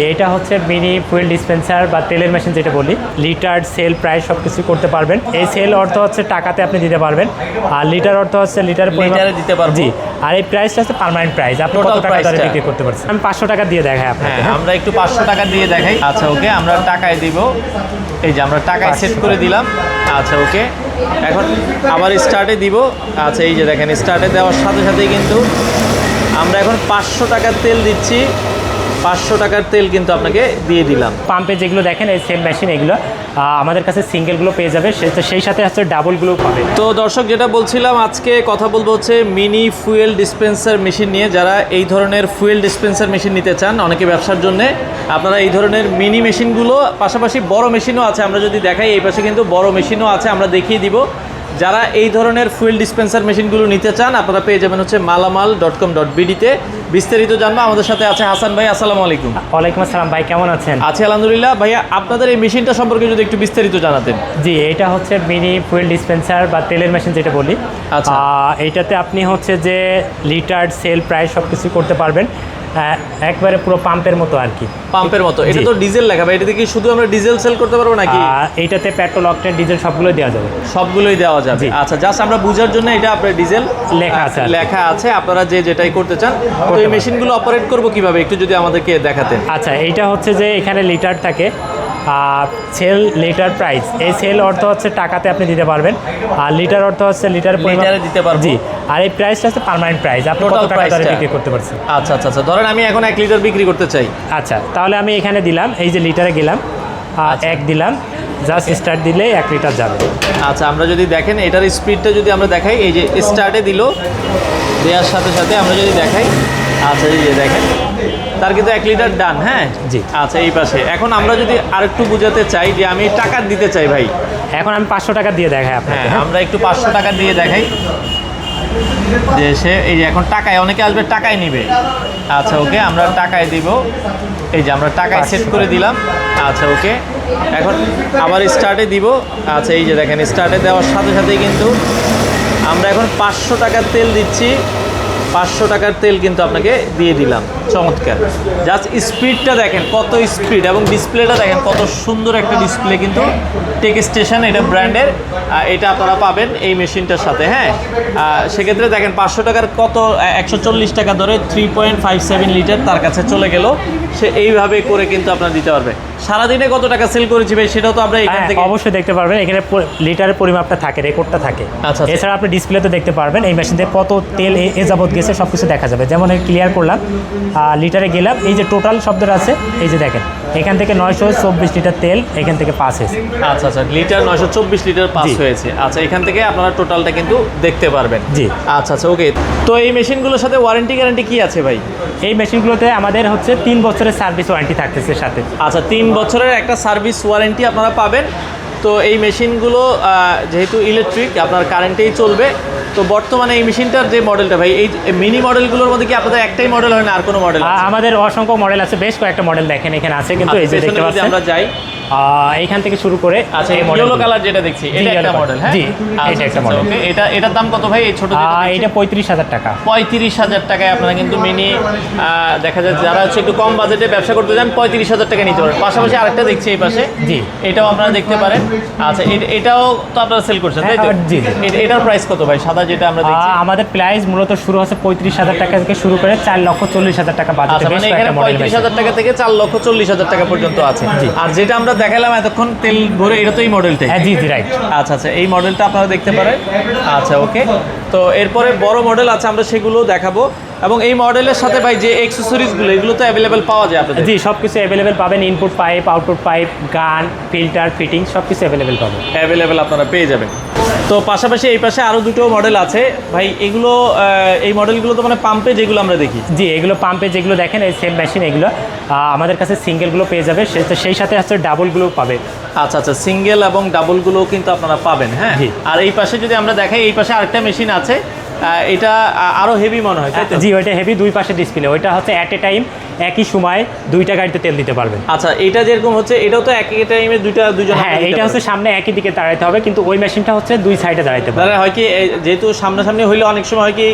এটা হচ্ছে mini fuel dispenser বা তেলের মেশিন যেটা বলি, লিটার সেল প্রাইস সব কিছু করতে পারবেন। এই সেল অর্থ হচ্ছে টাকাতে আপনি দিতে পারবেন, আর লিটার অর্থ হচ্ছে লিটারে দিতে পারবেন। জি, আর এই প্রাইসটা হচ্ছে পার্মানেন্ট প্রাইস, আপনি কত টাকা ধরে বিক্রি করতে পারছেন। আমি 500 টাকা দিয়ে দেখাই আপনাকে। আমরা একটু 500 টাকা দিয়ে দেখাই। আচ্ছা ওকে, আমরা টাকায় দিব। এই যে আমরা টাকায় সেট করে দিলাম। আচ্ছা ওকে, এখন আবার স্টার্টে দিব। আচ্ছা এই যে দেখেন, স্টার্টে দেওয়ার সাথে সাথেই কিন্তু আমরা এখন 500 টাকার তেল দিচ্ছি। 500 টাকার তেল কিন্তু আপনাকে দিয়ে দিলাম। পাম্পে যেগুলো দেখেন এই সেম মেশিন, এগুলো আমাদের কাছে সিঙ্গেলগুলো পেয়ে যাবে, সেই সাথে হচ্ছে ডাবলগুলো পাবে। তো দর্শক, যেটা বলছিলাম, আজকে কথা বলবো হচ্ছে মিনি ফুয়েল ডিসপেন্সার মেশিন নিয়ে। যারা এই ধরনের ফুয়েল ডিসপেন্সার মেশিন নিতে চান অনেকে ব্যবসার জন্য, আপনারা এই ধরনের মিনি মেশিনগুলো, পাশাপাশি বড় মেশিনও আছে। আমরা যদি দেখাই, এই পাশে কিন্তু বড় মেশিনও আছে, আমরা দেখিয়ে দিব। যারা এই ধরনের ফুয়েল ডিসপেন্সার মেশিনগুলো নিতে চান আপনারা পেয়ে যাবেন হচ্ছে malamal.com.bd-তে। বিস্তারিত জানবো। আমাদের সাথে আছে হাসান ভাই। আসসালামু আলাইকুম। ওয়ালাইকুম আসসালাম ভাই, কেমন আছেন? আছি আলহামদুলিল্লাহ। ভাইয়া, আপনাদের এই মেশিনটা সম্পর্কে যদি একটু বিস্তারিত জানাতেন। জি, এটা হচ্ছে মিনি ফুয়েল ডিসপেন্সার বা তেলের মেশিন যেটা বলি। আচ্ছা, এইটাতে আপনি হচ্ছে যে লিটার সেল প্রাইস সব কিছু করতে পারবেন, একবারে পুরো পাম্পের মতো আর কি। পাম্পের মতো। এটা তো ডিজেল লেখা ভাই, এটাতে কি শুধু আমরা ডিজেল সেল করতে পারবো নাকি? এইটাতে পেট্রোল, অকটেন, ডিজেল সবগুলোই দেওয়া যাবে। সবগুলোই দেওয়া যাবে। আচ্ছা, জাস্ট আমরা বুঝার জন্য এটা আপনার ডিজেল লেখা আছে, লেখা আছে। আপনারা যেটাই করতে চান। তো এই মেশিনগুলো অপারেট করবো কিভাবে একটু যদি আমাদেরকে দেখাতেন। আচ্ছা, এইটা হচ্ছে যে এখানে লিটার থাকে, সেল লিটার প্রাইস। এই সেল অর্থ হচ্ছে টাকাতে আপনি দিতে পারবেন, আর লিটার অর্থ হচ্ছে লিটারে দিতে পারবেন। জি, আর এই প্রাইসটা হচ্ছে পার্মানেন্ট প্রাইস, আপনি কত টাকা ধরে বিক্রি করতে পারছেন। আচ্ছা আচ্ছা আচ্ছা, ধরেন আমি এখন 1 লিটার বিক্রি করতে চাই। আচ্ছা, তাহলে আমি এখানে দিলাম, এই যে লিটারে গেলাম, 1 দিলাম, জাস্ট স্টার্ট দিলে 1 লিটার যাবে। আচ্ছা, আমরা যদি দেখেন এটার স্পিডটা যদি আমরা দেখাই, এই যে স্টার্টে দিল, দেওয়ার সাথে সাথে আমরা যদি দেখাই, আচ্ছা এই যে দেখেন তার কিন্তু 1 লিটার ডান। হ্যাঁ জি। আচ্ছা, এই পাশে এখন আমরা যদি আরেকটু বোঝাতে চাই যে আমি টাকা দিতে চাই ভাই, এখন আমি 500 টাকা দিয়ে দেখাই আপনাকে। আমরা একটু 500 টাকা দিয়ে দেখাই যে সে এই যে এখন টাকায়, অনেকে আসবে টাকায় নিবে। আচ্ছা ওকে, আমরা টাকায় দিব। এই যে আমরা টাকায় সেট করে দিলাম। আচ্ছা ওকে, এখন আবার স্টার্টে দিব। আচ্ছা এই যে দেখেন, স্টার্টে দেওয়ার সাথে সাথেই কিন্তু আমরা এখন 500 টাকার তেল দিচ্ছি। 500 টাকার তেল কিন্তু আপনাকে দিয়ে দিলাম। চমৎকার, জাস্ট স্পিডটা দেখেন কত স্পিড, এবং ডিসপ্লেটা দেখেন কত সুন্দর একটা ডিসপ্লে কিন্তু। টেক স্টেশন এটা ব্র্যান্ডের, এটা আপনারা পাবেন এই মেশিনটার সাথে। হ্যাঁ, সেক্ষেত্রে দেখেন 500 টাকার কত 140 টাকা ধরে 3.57 লিটার তার কাছে চলে গেল। সে এইভাবে করে কিন্তু আপনারা দিতে পারবে। সারাদিনে কত টাকা সেল করেছি ভাই সেটাও তো আমরা এখান থেকে অবশ্যই দেখতে পারবেন। এখানে লিটারের পরিমাপটা থাকে, রেকর্ডটা থাকে। আচ্ছা, এছাড়া আপনি ডিসপ্লেতে দেখতে পারবেন এই মেশিন থেকে কত তেল এ যাবত গেছে, সব কিছু দেখা যাবে। যেমন ক্লিয়ার করলাম, লিটারে গেলাম, এই যে টোটাল শব্দটা আছে, এই যে দেখেন এখান থেকে 924 লিটার তেল এখান থেকে পাস হয়েছে। আচ্ছা আচ্ছা, লিটার 924 লিটার পাস হয়েছে। আচ্ছা, এখান থেকে আপনারা টোটালটা কিন্তু দেখতে পারবেন। জি। আচ্ছা আচ্ছা ওকে। তো এই মেশিনগুলোর সাথে ওয়ারেন্টি গ্যারান্টি কি আছে ভাই? এই মেশিনগুলোতে আমাদের হচ্ছে 3 বছরের সার্ভিস ওয়ারেন্টি থাকতেছে সাথে। আচ্ছা, 3 বছরের একটা সার্ভিস ওয়ারেন্টি আপনারা পাবেন। তো এই মেশিনগুলো যেহেতু ইলেকট্রিক, আপনার কারেন্টেই চলবে। তো বর্তমানে এই মেশিনটার যে মডেলটা ভাই, এই মিনি মডেলগুলোর মধ্যে কি আপনাদের একটাই মডেল হয় না আর কোনো মডেল? আমাদের অসংখ্য মডেল আছে, বেশ কয়েকটা মডেল দেখেন এখানে আছে, কিন্তু এই যে দেখতে পাচ্ছেন আমরা যাই এইখান থেকে শুরু করে। আচ্ছা, এই ইয়েলো কালার যেটা দেখছি এটা একটা মডেল। হ্যাঁ জি, এটা একটা মডেল। ওকে, এটার দাম কত ভাই? এই ছোট এটা 35,000 টাকা। 35,000 টাকায় আপনারা কিন্তু মিনি, দেখা যায় যারা হচ্ছে একটু কম বাজেটে ব্যবসা করতে চান 35,000 টাকা নিতে পারেন। পাশাপাশি আরেকটা দেখছি এই পাশে, জি, এটাও আপনারা দেখতে পারেন। আচ্ছা, এটাও তো আপনারা সেল করছেন তাই তো? জি। এটার প্রাইস কত ভাই? সাদা যেটা আমরা দেখছি, আমাদের প্রাইস মূলত শুরু হচ্ছে 35,000 টাকা থেকে শুরু করে 4,40,000 টাকা বাজেট। আচ্ছা, মানে এখানে 35,000 টাকা থেকে 4,40,000 টাকা পর্যন্ত আছে। আর যেটা আমরা দেখালাম এতক্ষণ তেল ভরে, এটা তো এই মডেলটাই। হ্যাঁ জি জি, রাইট। আচ্ছা আচ্ছা, এই মডেলটা আপনারা দেখতে পারেন। আচ্ছা ওকে, তো এরপরে বড় মডেল আছে, আমরা সেগুলো দেখাবো। এবং এই মডেলের সাথে ভাই যে অ্যাকসেসরিজগুলো, এগুলো তো অ্যাভেলেবেল পাওয়া যায় আপনাদের? জি, সব কিছু অ্যাভেলেবেল পাবেন। ইনপুট পাইপ, আউটপুট পাইপ, গান, ফিল্টার, ফিটিং সব কিছু অ্যাভেলেবেল পাবেন। অ্যাভেলেবেল আপনারা পেয়ে যাবেন। তো পাশাপাশি এই পাশে আরও দুটো মডেল আছে ভাই। এগুলো এই মডেলগুলো তো মানে পাম্পে যেগুলো আমরা দেখি। জি, এগুলো পাম্পে যেগুলো দেখেন এই সেম মেশিন, এগুলো আমাদের কাছে সিঙ্গেলগুলো পেয়ে যাবে, সেই সাথে হচ্ছে ডাবলগুলো পাবে। আচ্ছা আচ্ছা, সিঙ্গেল এবং ডাবলগুলো কিন্তু আপনারা পাবেন। হ্যাঁ, আর এই পাশে যদি আমরা দেখাই, এই পাশে আরেকটা মেশিন আছে, এটা আরো হেভি মনে হয়, তাই তো? জি, ওইটা হেভি, দুই পাশে ডিসপ্লে। ওইটা হচ্ছে অ্যাট এ টাইম একই সময় দুইটা গাড়িতে তেল দিতে পারবেন। আচ্ছা, এটা যেরকম হচ্ছে এটাও তো একই টাইমে দুজন। হ্যাঁ, এটা হচ্ছে সামনে একই দিকে দাঁড়াইতে হবে, কিন্তু ওই মেশিনটা হচ্ছে দুই সাইডে দাঁড়াইতে পারবে। দাঁড়া হয় কি যেহেতু সামনাসামনি হইলে অনেক সময় হয় কি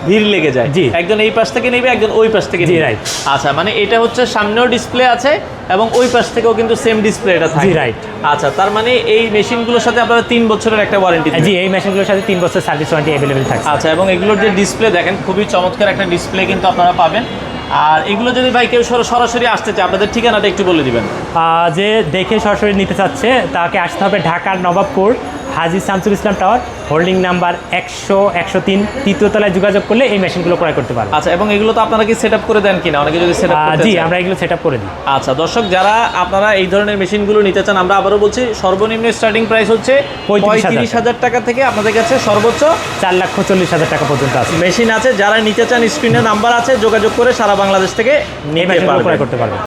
ভিড় লেগে যায়, জি। একজন এই পাশ থেকে নেবে, একজন ওই পাশ থেকে জি, নেবে। right. আচ্ছা, মানে এটা হচ্ছে সামনেও ডিসপ্লে আছে এবং ওই পাশ থেকেও কিন্তু সেম ডিসপ্লে এটা থাকে। জি, right. আচ্ছা, তার মানে এই মেশিনগুলোর সাথে আপনারা 3 বছরের একটা ওয়ারেন্টি দিবেন। জি, এই মেশিনগুলোর সাথে 3 বছর সার্ভিস ওয়ারেন্টি অ্যাভেলেবেল থাকছে। আচ্ছা, এবং এগুলোর যে ডিসপ্লে দেখেন খুবই চমৎকার একটা ডিসপ্লে কিন্তু আপনারা পাবেন। আর এগুলো যদি ভাই কেউ সরাসরি আসতে চায়, আপনাদের ঠিকানাটা একটু বলে দিবেন। যে দেখে সরাসরি নিতে চাচ্ছে তাকে আসতে হবে ঢাকার নবাবপুর হাজী Shamsul Islam tower, holding number 100-103, তৃতীয় তলায় যোগাযোগ করলে এই মেশিনগুলো ক্রয় করতে পারবে। আচ্ছা, এবং এগুলো তো আপনারা কি সেট আপ করে দেন কিনা, অনেকে যদি সেট আপ করতে জি, চায়? আমরা এগুলো সেট আপ করে দিই। আচ্ছা দর্শক, যারা আপনারা এই ধরনের মেশিনগুলো নিতে চান, আমরা আবারও বলছি সর্বনিম্ন স্টার্টিং প্রাইস হচ্ছে 35,000 টাকা থেকে আপনাদের কাছে সর্বোচ্চ 4,40,000 টাকা পর্যন্ত আছে। মেশিন আছে। যারা নিতে চান স্ক্রিনে নাম্বার আছে, যোগাযোগ করে সারা বাংলাদেশ থেকে এই নিতে মেশিনগুলো ক্রয় পারবেন। করতে পারবে।